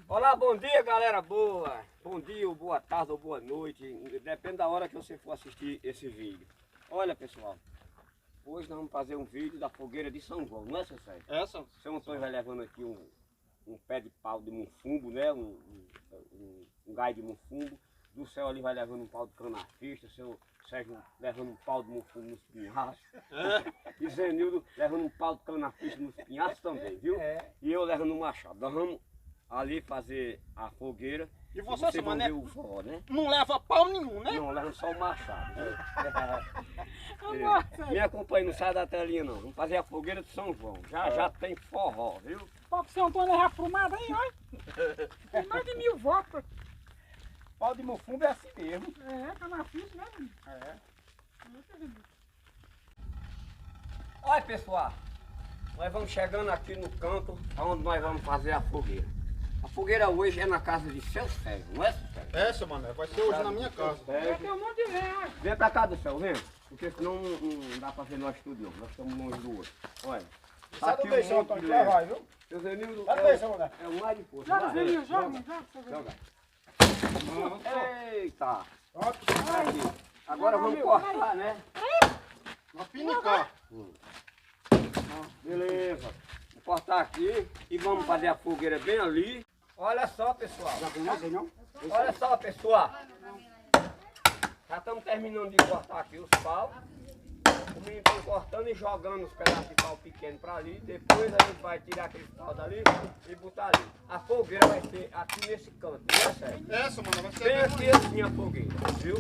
Olá, bom dia, galera boa. Bom dia, ou boa tarde, ou boa noite. Depende da hora que você for assistir esse vídeo. Olha, pessoal, hoje nós vamos fazer um vídeo da fogueira de São João, não é, seu Sérgio? É, São. Seu Antônio vai levando aqui um pé de pau de mufumbo, né? Um gai de mufumbo. Do céu ali vai levando um pau de canafista. Seu Sérgio levando um pau de mufumbo nos pinhaços. E Zenildo levando um pau de canafista nos pinhaços também, viu? E eu levando um machado. Nós vamos ali fazer a fogueira. E você vão ver o forró, né? Não leva pau nenhum, né? Não, leva só o machado. Me acompanhe, não sai da telinha não. Vamos fazer a fogueira de São João. Já tem forró, viu? Pau que o seu Antônio é aprumado aí, olha. Tem mais de 1000 votos. Pau de mufumbo é assim mesmo. É, tá na ficha, né? É. Olha, pessoal, nós vamos chegando aqui no canto onde nós vamos fazer a fogueira. A fogueira hoje é na casa de seu Sérgio, não é, seu Sérgio? É, seu Mané, vai ser hoje na minha casa. Vai ter um monte de reais. Vem pra cá do céu, vem. Porque senão não dá pra ver nós tudo não. Nós estamos longe do outro. Olha. Sabe o que, seu Antônio? Já vai, viu? Seu Zenildo Cadê, seu Mané? é o mais de força. Joga, Vai, Zelinho, joga. joga. Joga. Eita. Pronto. Aqui. Agora vamos cortar, né? Uma pinicá. Beleza. Vou cortar aqui e vamos fazer a fogueira bem ali. Olha só, pessoal. Já conhece, não? Olha só, pessoal. Já estamos terminando de cortar aqui os paus. O menino está cortando e jogando os pedaços de pau pequeno para ali. Depois a gente vai tirar aqueles paus dali e botar ali. A fogueira vai ser aqui nesse canto, né, Sérgio? É, seu Mané, vai ser Bem aqui assim a fogueira, viu?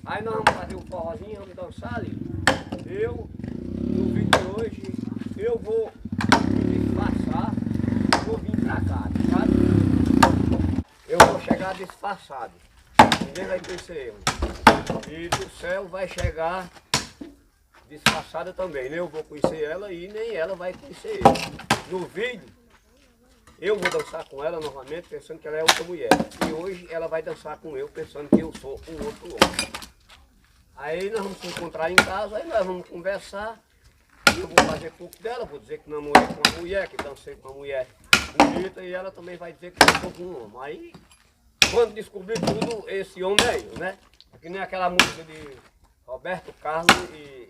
Aí nós vamos fazer um forrozinho, vamos dançar ali. No vídeo de hoje, eu vou me disfarçar, vou vir pra cá, sabe? Eu vou chegar disfarçado, ninguém vai conhecer eu. E do céu vai chegar disfarçada também, nem eu vou conhecer ela e nem ela vai conhecer eu. No vídeo, eu vou dançar com ela novamente, pensando que ela é outra mulher. E hoje ela vai dançar com eu, pensando que eu sou um outro homem. Aí nós vamos se encontrar em casa, aí nós vamos conversar. Eu vou fazer pouco dela, vou dizer que namorei com uma mulher, que dancei com uma mulher bonita, e ela também vai dizer que eu sou com um homem. Aí, quando descobrir tudo, esse homem é eu, né? É que nem aquela música de Roberto Carlos e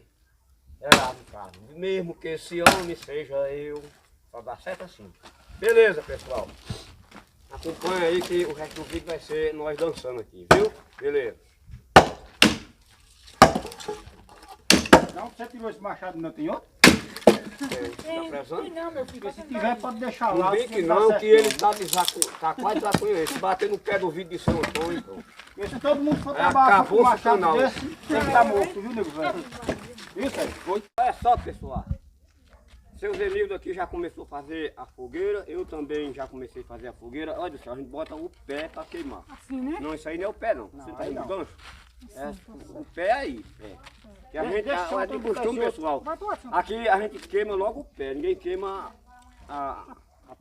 Gerardo Carlos. Mesmo que esse homem seja eu, só dá certo assim. Beleza, pessoal? Acompanha aí que o resto do vídeo vai ser nós dançando aqui, viu? Beleza. Não, você tirou esse machado, não tem outro? Tá precisando? Não, meu filho. Se tiver, pode deixar lá. Não vem que não, que ele tá quase desaconhecido. Se bater no pé do vídeo de São Antônio, então. Porque se todo mundo for trabalhar com Acabou um o machado canal. desse, tem que estar morto, viu, nego velho? Viu, Sérgio? Olha só, pessoal. Seu Zenildo aqui já começou a fazer a fogueira. Eu também já comecei a fazer a fogueira. Olha do céu, a gente bota o pé para queimar. Assim, né? Não, isso aí não é o pé não. Você tá aí indo no não. gancho? É, o pé aí. É. Que a gente deixa de eu costume, botar pessoal. Vai tu assim. Aqui a gente queima logo o pé. Ninguém queima a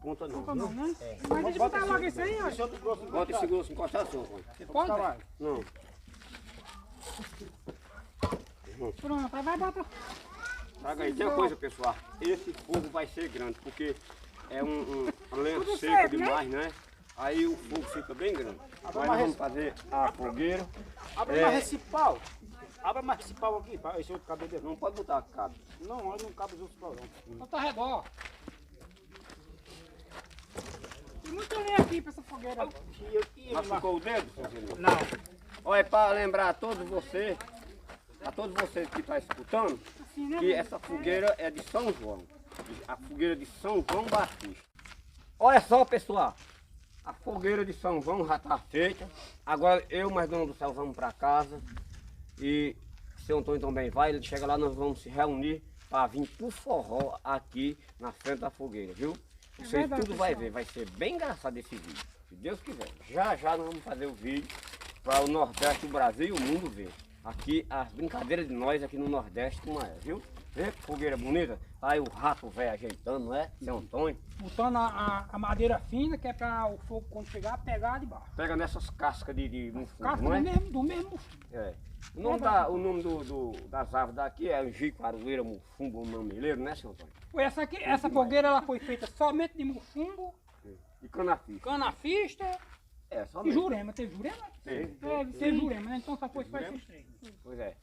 ponta não. Não, Viu? né? Mas deixa eu botar logo isso aí, Esse olha. outro grosso Bota esse grosso encostar assim, ó. Pode? Não. Pronto, aí vai botar. Traga aí. Tem uma coisa, pessoal. Esse fogo vai ser grande, porque é um lenço Tudo seco seco, né? demais, né? Aí o fogo fica bem grande. Nós mais vamos fazer a fogueira. Abre mais esse pau. Abre mais esse pau aqui, esse outro cabelo dele. Não pode botar cabo. Não, olha, não cabe os outros pau não. Então tá redor. Tem muito lenha aqui pra essa fogueira. Machucou o dedo, seu Zenildo? Não. Olha, para lembrar a todos vocês que estão escutando, Assim, né? que essa fogueira é de São João. A fogueira de São João Batista. Olha só, pessoal. A fogueira de São João já está feita. Agora eu mais Dona do Céu vamos para casa. E seu Antônio também vai. Ele chega lá, nós vamos se reunir para vir pro forró aqui na frente da fogueira, viu? Vocês verdade, tudo vai pessoal. ver. Vai ser bem engraçado esse vídeo. Se Deus quiser. Já já nós vamos fazer o vídeo para o Nordeste do Brasil e o mundo ver. Aqui as brincadeiras de nós aqui no Nordeste como é, viu? Vê que fogueira bonita. Aí o rato velho ajeitando, não é? Seu Antônio. Botando a madeira fina, que é pra o fogo quando chegar, pegar de baixo. Pega nessas cascas de mufumbo, Casca não é? do mesmo. É. O nome, das árvores daqui é angico, aroeira, mufumbo, mameleiro, né, seu Antônio? Essa fogueira ela foi feita somente de mufumbo E canafista. Canafista Só e mesmo. Jurema. Teve Jurema? Teve. Teve Jurema, né? Então só foi esses três. Pois é.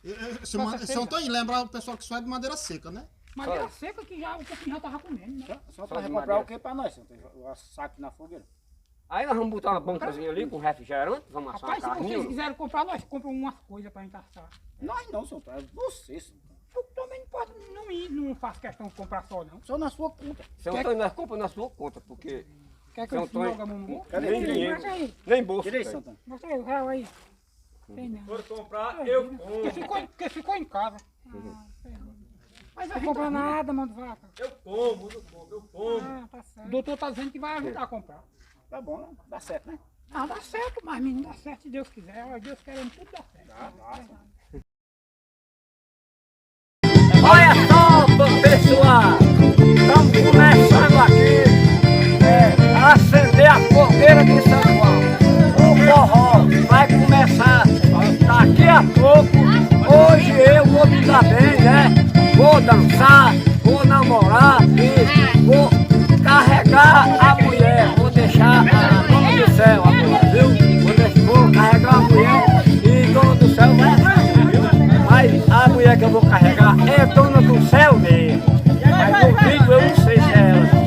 Seu Antônio, lembra o pessoal que só é de madeira seca, né? Madeira seca que já, o cupim já tava comendo, né? Só Só para de recomprar madeira. o que para nós? O saco na fogueira. Aí nós vamos botar uma bancazinha ali com refrigerante, vamos assar uma Rapaz, se carninha. vocês quiserem comprar, nós compramos umas coisas pra gente assar. Nós não, senhor Antônio. É você, senhor Antônio. Eu também não, posso, não faço questão de comprar só, não. Só na sua conta. Seu Antônio, nós compramos na sua conta, porque Quer que Seu eu Antônio, jogue a mão? Cadê nem o dinheiro, Mostra aí. nem bolsa. Tira aí, tem. senhor Antônio. Mostra aí o real aí. Tem não. For comprar, eu compro. Porque ficou em casa. Mas não vai comprar nada, mão de vaca. Eu como, eu como. Ah, tá certo. O doutor tá dizendo que vai ajudar a comprar. Tá bom, né? Dá certo, né? Ah, dá certo, mas menino, dá certo se Deus quiser. Olha, Deus querendo tudo dá certo. Olha só, pessoal, estamos começando aqui a acender a fogueira de São João. O forró vai começar daqui a pouco. Hoje eu vou me dar bem, né? Vou dançar, vou namorar e vou carregar a mulher. Vou deixar a dona do céu, a mulher, viu? Vou carregar a mulher e dona do céu vai assistir, viu? Mas a mulher que eu vou carregar é dona do céu mesmo. Mas no vídeo eu não sei se é ela.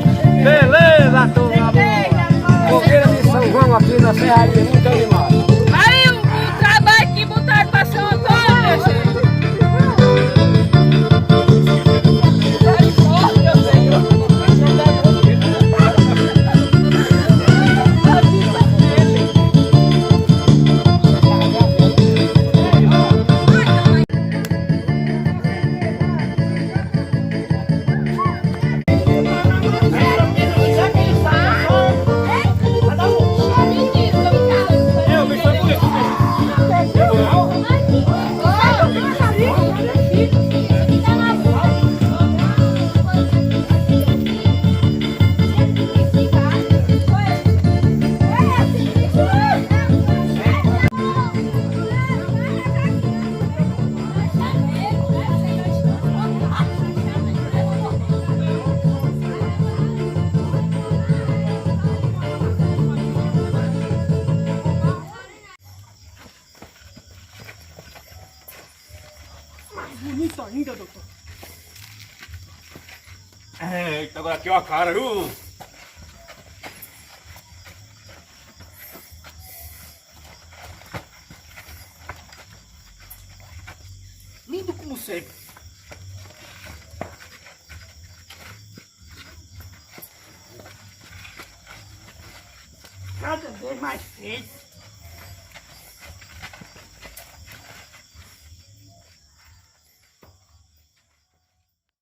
Beleza, turma boa. Fogueira de São João aqui na Serraria, muito animado. Aí o trabalho que botaram para São Antônio, meu filho. Bonito ainda, doutor. Eita, agora aqui ó a cara, viu? Lindo como sempre. Cada vez mais feio.